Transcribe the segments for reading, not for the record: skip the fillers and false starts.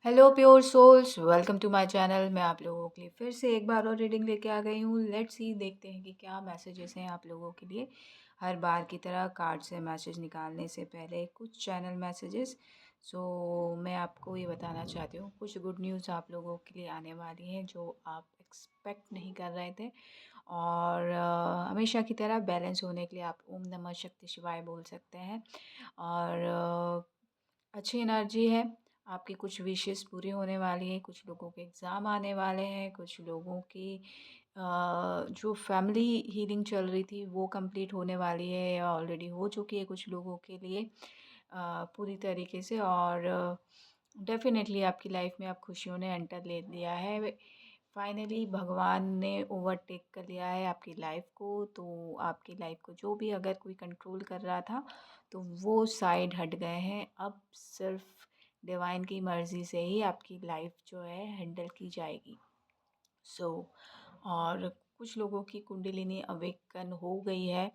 Hello pure souls, welcome to my channel. मैं आप लोगों के लिए फिर से एक बार और रीडिंग लेके आ गई हूँ। लेट्स सी, देखते हैं कि क्या मैसेजेस हैं आप लोगों के लिए। हर बार की तरह कार्ड से मैसेज निकालने से पहले कुछ चैनल मैसेजेस। मैं आपको ये बताना चाहती हूँ, कुछ गुड न्यूज़ आप लोगों के लिए आने वाली हैं जो आप एक्सपेक्ट नहीं कर रहे थे। और हमेशा की तरह बैलेंस होने के लिए आप ओम नमः शक्ति शिवाय बोल सकते हैं। और अच्छी एनर्जी है। आपकी कुछ विशेस पूरी होने वाली है। कुछ लोगों के एग्ज़ाम आने वाले हैं। कुछ लोगों की जो फैमिली हीलिंग चल रही थी वो कंप्लीट होने वाली है या ऑलरेडी हो चुकी है कुछ लोगों के लिए पूरी तरीके से। और डेफ़िनेटली आपकी लाइफ में अब खुशियों ने एंटर ले लिया है। फाइनली भगवान ने ओवरटेक कर लिया है आपकी लाइफ को। तो आपकी लाइफ को जो भी अगर कोई कंट्रोल कर रहा था तो वो साइड हट गए हैं। अब सिर्फ डिवाइन की मर्ज़ी से ही आपकी लाइफ जो है हैंडल की जाएगी। सो और कुछ लोगों की कुंडलिनी अवेकन हो गई है।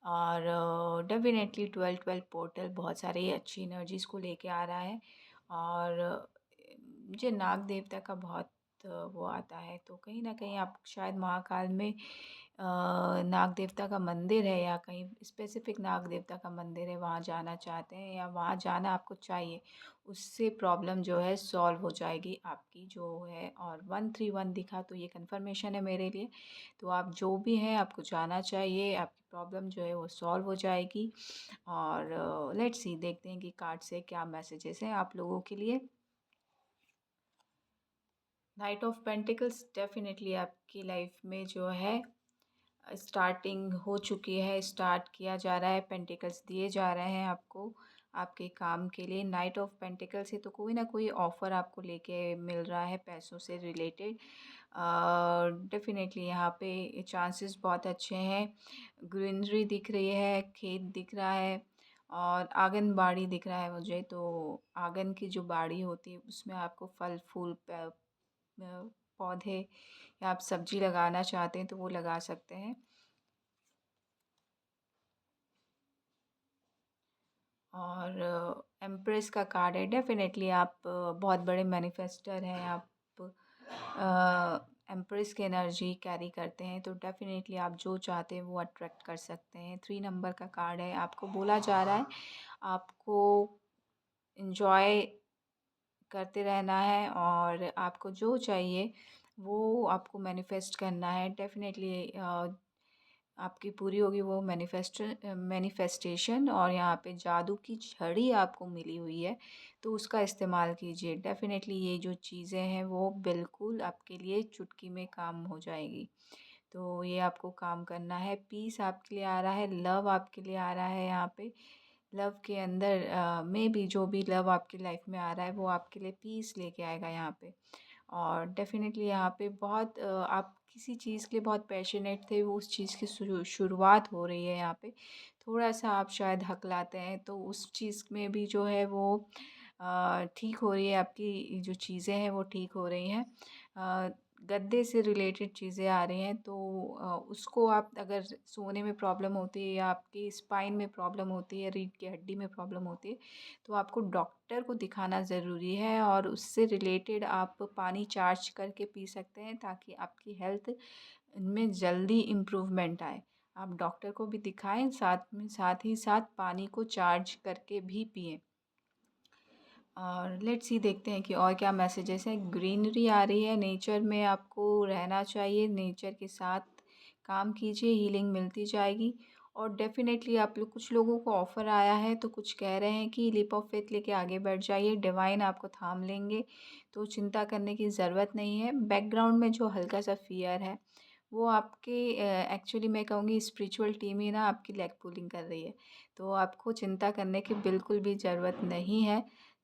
और डेफिनेटली 12-12 पोर्टल बहुत सारी अच्छी एनर्जीज़ को लेके आ रहा है। और मुझे नाग देवता का बहुत वो आता है। तो कहीं ना कहीं आप शायद महाकाल में नाग देवता का मंदिर है या कहीं स्पेसिफिक नाग देवता का मंदिर है, वहाँ जाना चाहते हैं या वहाँ जाना आपको चाहिए। उससे प्रॉब्लम जो है सॉल्व हो जाएगी आपकी जो है। और 131 दिखा तो ये कंफर्मेशन है मेरे लिए। तो आप जो भी हैं आपको जाना चाहिए, आपकी प्रॉब्लम जो है वो सॉल्व हो जाएगी। और लेट्स सी, देखते हैं कि कार्ड से क्या मैसेजेस हैं आप लोगों के लिए। नाइट ऑफ पेंटिकल्स डेफिनेटली आपकी लाइफ में जो है स्टार्टिंग हो चुकी है। स्टार्ट किया जा रहा है, पेंटिकल्स दिए जा रहे हैं आपको आपके काम के लिए। नाइट ऑफ पेंटिकल से तो कोई ना कोई ऑफ़र आपको लेके मिल रहा है पैसों से रिलेटेड। डेफिनेटली यहाँ पे चांसेस बहुत अच्छे हैं। ग्रीनरी दिख रही है, खेत दिख रहा है और आंगनबाड़ी दिख रहा है मुझे। तो आंगन की जो बाड़ी होती है उसमें आपको फल फूल पौधे या आप सब्जी लगाना चाहते हैं तो वो लगा सकते हैं। और एम्प्रेस का कार्ड है। डेफिनेटली आप बहुत बड़े मैनिफेस्टर हैं। आप एम्प्रेस की एनर्जी कैरी करते हैं तो डेफिनेटली आप जो चाहते हैं वो अट्रैक्ट कर सकते हैं। 3 नंबर का कार्ड है। आपको बोला जा रहा है आपको इन्जॉय करते रहना है और आपको जो चाहिए वो आपको मैनिफेस्ट करना है। डेफिनेटली आपकी पूरी होगी वो मैनिफेस्टेशन। और यहाँ पे जादू की छड़ी आपको मिली हुई है तो उसका इस्तेमाल कीजिए। डेफिनेटली ये जो चीज़ें हैं वो बिल्कुल आपके लिए चुटकी में काम हो जाएगी। तो ये आपको काम करना है। पीस आपके लिए आ रहा है, लव आपके लिए आ रहा है। यहाँ पे लव के अंदर में भी जो भी लव आपकी लाइफ में आ रहा है वो आपके लिए पीस लेके आएगा यहाँ पे। और डेफ़िनेटली यहाँ पे बहुत आप किसी चीज़ के लिए बहुत पैशनेट थे, वो उस चीज़ की शुरुआत हो रही है यहाँ पे। थोड़ा-सा आप शायद हकलाते हैं तो उस चीज़ में भी जो है वो ठीक हो रही है। आपकी जो चीज़ें हैं वो ठीक हो रही हैं। अ, गद्दे से रिलेटेड चीज़ें आ रही हैं तो उसको आप अगर सोने में प्रॉब्लम होती है या आपकी स्पाइन में प्रॉब्लम होती है, रीढ़ की हड्डी में प्रॉब्लम होती है तो आपको डॉक्टर को दिखाना ज़रूरी है। और उससे रिलेटेड आप पानी चार्ज करके पी सकते हैं ताकि आपकी हेल्थ में जल्दी इम्प्रूवमेंट आए। आप डॉक्टर को भी दिखाएं, साथ ही साथ पानी को चार्ज करके भी पिएं। और लेट्स सी, देखते हैं कि और क्या मैसेजेस हैं। ग्रीनरी आ रही है, नेचर में आपको रहना चाहिए, नेचर के साथ काम कीजिए, हीलिंग मिलती जाएगी। और डेफ़िनेटली आप लोग, कुछ लोगों को ऑफ़र आया है तो कुछ कह रहे हैं कि लीप ऑफ फेथ लेके आगे बढ़ जाइए, डिवाइन आपको थाम लेंगे तो चिंता करने की ज़रूरत नहीं है। बैकग्राउंड में जो हल्का सा फ़ियर है वो आपके एक्चुअली मैं कहूँगी स्पिरिचुअल टीम ही ना आपकी लेग पुलिंग कर रही है। तो आपको चिंता करने की बिल्कुल भी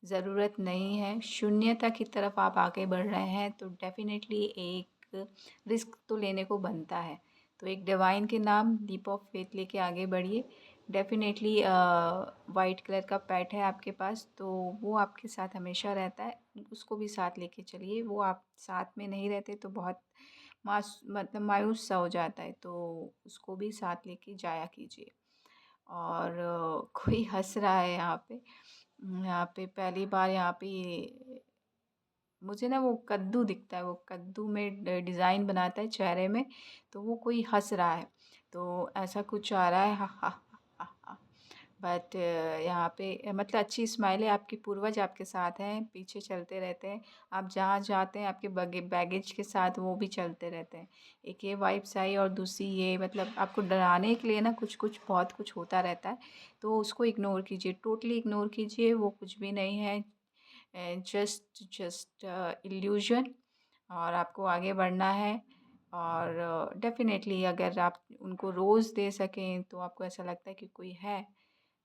ज़रूरत नहीं है। शून्यता की तरफ आप आगे बढ़ रहे हैं तो डेफ़िनेटली एक रिस्क तो लेने को बनता है। तो एक डिवाइन के नाम लीप ऑफ फेथ लेके आगे बढ़िए। डेफ़िनेटली वाइट कलर का पेट है आपके पास तो वो आपके साथ हमेशा रहता है, उसको भी साथ लेके चलिए। वो आप साथ में नहीं रहते तो बहुत मतलब मायूस सा हो जाता है तो उसको भी साथ लेके जाया कीजिए। और कोई हंस रहा है यहाँ पे। यहाँ पे पहली बार यहाँ पे मुझे ना वो कद्दू दिखता है, वो कद्दू में डिज़ाइन बनाता है चेहरे में, तो वो कोई हंस रहा है, तो ऐसा कुछ आ रहा है, हा हा हा हा। बट यहाँ पे मतलब अच्छी स्माइल है आपकी, पूर्वज आपके साथ हैं, पीछे चलते रहते हैं, आप जहाँ जाते हैं आपके बैगेज के साथ वो भी चलते रहते हैं। एक ये वाइब्स आई और दूसरी ये मतलब आपको डराने के लिए ना कुछ कुछ बहुत कुछ होता रहता है, तो उसको इग्नोर कीजिए, टोटली इग्नोर कीजिए, वो कुछ भी नहीं है, जस्ट इल्यूजन। और आपको आगे बढ़ना है, और डेफिनेटली अगर आप उनको रोज़ दे सकें तो आपको ऐसा लगता है कि कोई है,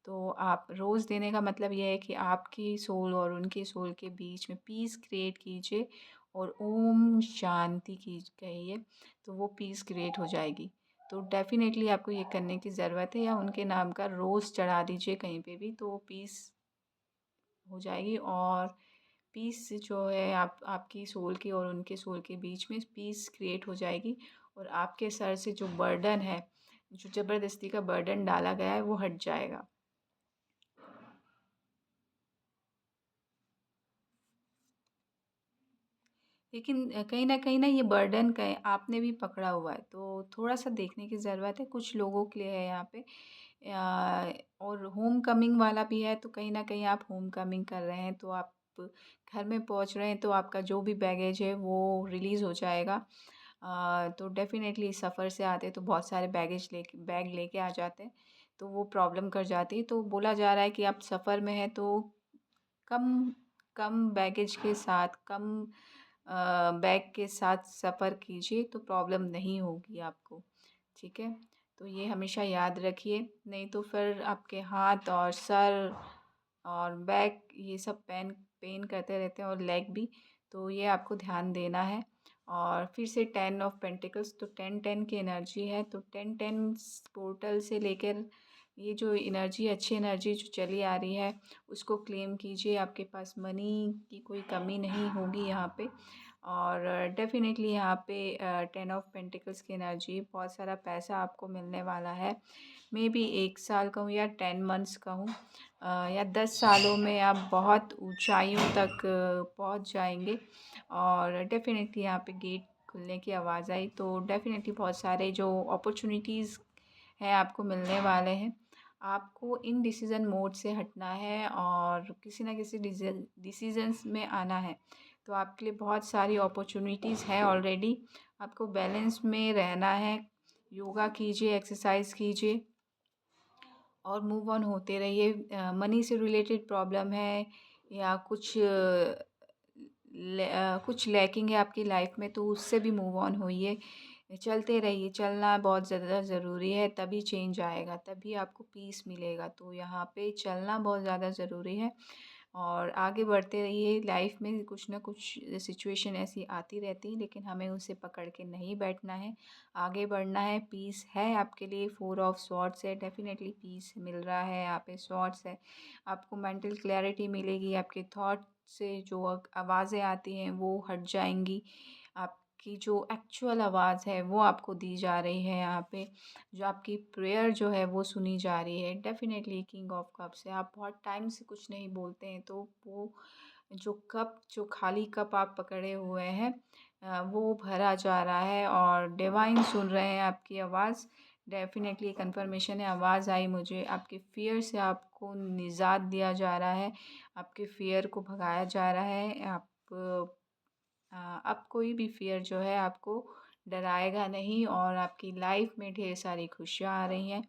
तो आप रोज़ देने का मतलब ये है कि आपकी सोल और उनकी सोल के बीच में पीस क्रिएट कीजिए और ओम शांति की कहिए, तो वो पीस क्रिएट हो जाएगी। तो डेफिनेटली आपको ये करने की ज़रूरत है, या उनके नाम का रोज़ चढ़ा दीजिए कहीं पे भी, तो वो पीस हो जाएगी। और पीस जो है आप आपकी सोल की और उनके सोल के बीच में पीस क्रिएट हो जाएगी, और आपके सर से जो बर्डन है, जो ज़बरदस्ती का बर्डन डाला गया है, वो हट जाएगा। लेकिन कहीं न कहीं ना ये बर्डन कहीं आपने भी पकड़ा हुआ है, तो थोड़ा-सा देखने की ज़रूरत है, कुछ लोगों के लिए है यहाँ पे। और होम कमिंग वाला भी है, तो कहीं न कहीं आप होम कमिंग कर रहे हैं, तो आप घर में पहुँच रहे हैं, तो आपका जो भी बैगेज है वो रिलीज़ हो जाएगा। तो डेफ़िनेटली सफ़र से आते हैं तो बहुत सारे बैग लेके आ जाते हैं, तो वो प्रॉब्लम कर जाती है। तो बोला जा रहा है कि आप सफ़र में हैं तो कम कम बैगेज के साथ, कम बैग के साथ सफ़र कीजिए, तो प्रॉब्लम नहीं होगी आपको, ठीक है? तो ये हमेशा याद रखिए, नहीं तो फिर आपके हाथ और सर और बैक ये सब पेन करते रहते हैं, और लेग भी, तो ये आपको ध्यान देना है। और फिर से 10 ऑफ पेंटिकल्स, तो 10-10 की एनर्जी है, तो 10-10 पोर्टल से लेकर ये जो एनर्जी, अच्छी एनर्जी जो चली आ रही है, उसको क्लेम कीजिए। आपके पास मनी की कोई कमी नहीं होगी यहाँ पे। और डेफ़िनेटली यहाँ पे 10 ऑफ पेंटिकल्स की एनर्जी, बहुत सारा पैसा आपको मिलने वाला है। मेबी 1 साल कहूँ या 10 मंथ्स कहूँ, या 10 सालों में आप बहुत ऊंचाइयों तक पहुंच जाएंगे। और डेफ़िनेटली यहाँ पे गेट खुलने की आवाज़ आई, तो डेफ़िनेटली बहुत सारे जो अपॉर्चुनिटीज़ हैं आपको मिलने वाले हैं। आपको इनडिसीज़न मोड से हटना है और किसी न किसी डिसीज़न्स में आना है। तो आपके लिए बहुत सारी अपॉर्चुनिटीज़ हैं ऑलरेडी। आपको बैलेंस में रहना है, योगा कीजिए, एक्सरसाइज कीजिए और मूव ऑन होते रहिए। मनी से रिलेटेड प्रॉब्लम है या कुछ लैकिंग है आपकी लाइफ में, तो उससे भी मूव ऑन होइए, चलते रहिए। चलना बहुत ज़्यादा ज़रूरी है, तभी चेंज आएगा, तभी आपको पीस मिलेगा। तो यहाँ पे चलना बहुत ज़्यादा ज़रूरी है, और आगे बढ़ते रहिए। लाइफ में कुछ ना कुछ सिचुएशन ऐसी आती रहती है, लेकिन हमें उसे पकड़ के नहीं बैठना है, आगे बढ़ना है। पीस है आपके लिए, 4 ऑफ स्वॉर्ड्स है, डेफिनेटली पीस मिल रहा है। यहाँ पे स्वॉर्ड्स है, आपको मेंटल क्लैरिटी मिलेगी, आपके थॉट से जो आवाज़ें आती हैं वो हट जाएंगी, आपकी जो एक्चुअल आवाज़ है वो आपको दी जा रही है। यहाँ पे जो आपकी प्रेयर जो है वो सुनी जा रही है। डेफिनेटली किंग ऑफ कप्स है, आप बहुत टाइम से कुछ नहीं बोलते हैं, तो वो जो खाली कप आप पकड़े हुए हैं, वो भरा जा रहा है, और डिवाइन सुन रहे हैं आपकी आवाज़। डेफिनेटली कंफर्मेशन है, आवाज़ आई मुझे, आपके फ़ियर से आपको निजात दिया जा रहा है, आपके फ़ियर को भगाया जा रहा है। अब कोई भी फ़ियर जो है आपको डराएगा नहीं, और आपकी लाइफ में ढेर सारी खुशियाँ आ रही हैं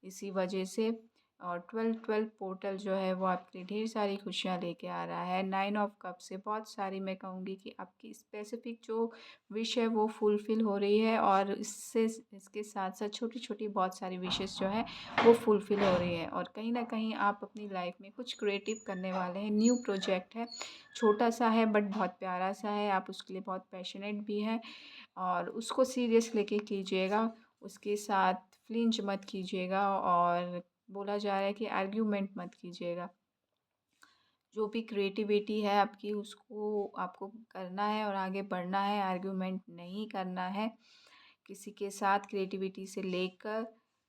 इसी वजह से। और 12-12 पोर्टल जो है वो आपके लिए ढेर सारी खुशियाँ लेके आ रहा है। 9 ऑफ कप से बहुत सारी, मैं कहूँगी कि आपकी स्पेसिफिक जो विश है वो फुलफ़िल हो रही है, और इसके साथ साथ छोटी छोटी बहुत सारी विशेस जो है वो फुलफ़िल हो रही है। और कहीं ना कहीं आप अपनी लाइफ में कुछ क्रिएटिव करने वाले हैं, न्यू प्रोजेक्ट है, छोटा सा है बट बहुत प्यारा सा है, आप उसके लिए बहुत पैशनेट भी हैं, और उसको सीरियस लेके कीजिएगा, उसके साथ फ्लिंच मत कीजिएगा, और बोला जा रहा है कि आर्ग्यूमेंट मत कीजिएगा। जो भी क्रिएटिविटी है आपकी उसको आपको करना है और आगे बढ़ना है, आर्ग्यूमेंट नहीं करना है किसी के साथ क्रिएटिविटी से लेकर।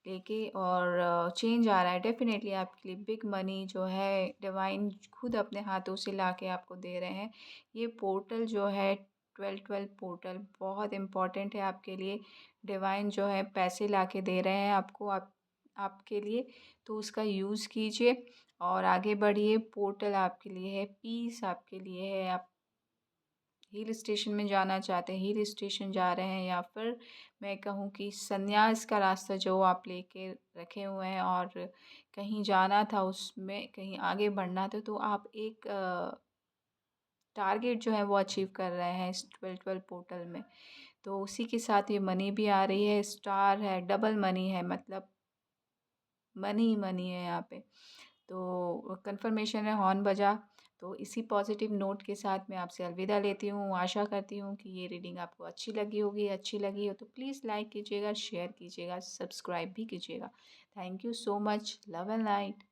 लेके और चेंज आ रहा है डेफ़िनेटली आपके लिए। बिग मनी जो है डिवाइन खुद अपने हाथों से लाके आपको दे रहे हैं। ये पोर्टल जो है 12-12 पोर्टल बहुत इम्पोर्टेंट है आपके लिए। डिवाइन जो है पैसे लाके दे रहे हैं आपको, आपके लिए, तो उसका यूज़ कीजिए और आगे बढ़िए। पोर्टल आपके लिए है, पीस आपके लिए है। आप हिल स्टेशन में जाना चाहते हैं, हिल स्टेशन जा रहे हैं, या फिर मैं कहूँ कि संन्यास का रास्ता जो आप लेके रखे हुए हैं और कहीं जाना था, उसमें कहीं आगे बढ़ना था, तो आप एक टारगेट जो है वो अचीव कर रहे हैं इस 12-12 पोर्टल में। तो उसी के साथ ये मनी भी आ रही है, स्टार है, डबल मनी है, मतलब मनी ही मनी है यहाँ पे। तो कंफर्मेशन है, हॉर्न बजा। तो इसी पॉजिटिव नोट के साथ मैं आपसे अलविदा लेती हूँ। आशा करती हूँ कि ये रीडिंग आपको अच्छी लगी होगी। अच्छी लगी हो तो प्लीज़ लाइक कीजिएगा, शेयर कीजिएगा, सब्सक्राइब भी कीजिएगा। Thank you so much. Love and light.